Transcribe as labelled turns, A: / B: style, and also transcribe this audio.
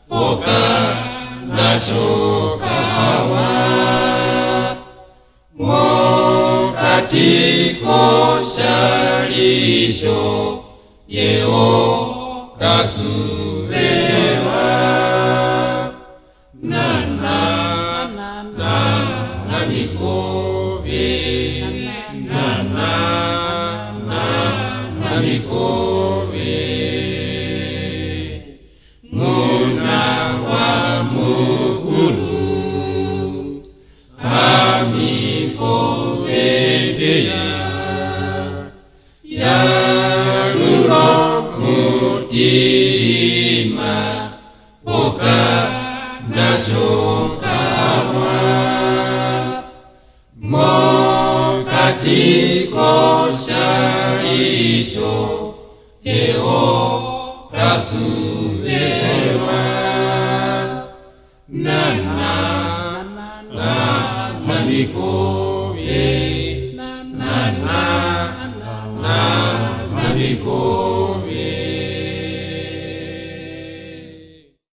A: Boka nashoka hawa Mokatiko shalisho Yeo kazuewa Namikobe Namikobe Muna wa mukulu Amikobe deya Yarulo mutima Boka nashoka wa Mokatiko shalisho Eo kazuewa Namikobe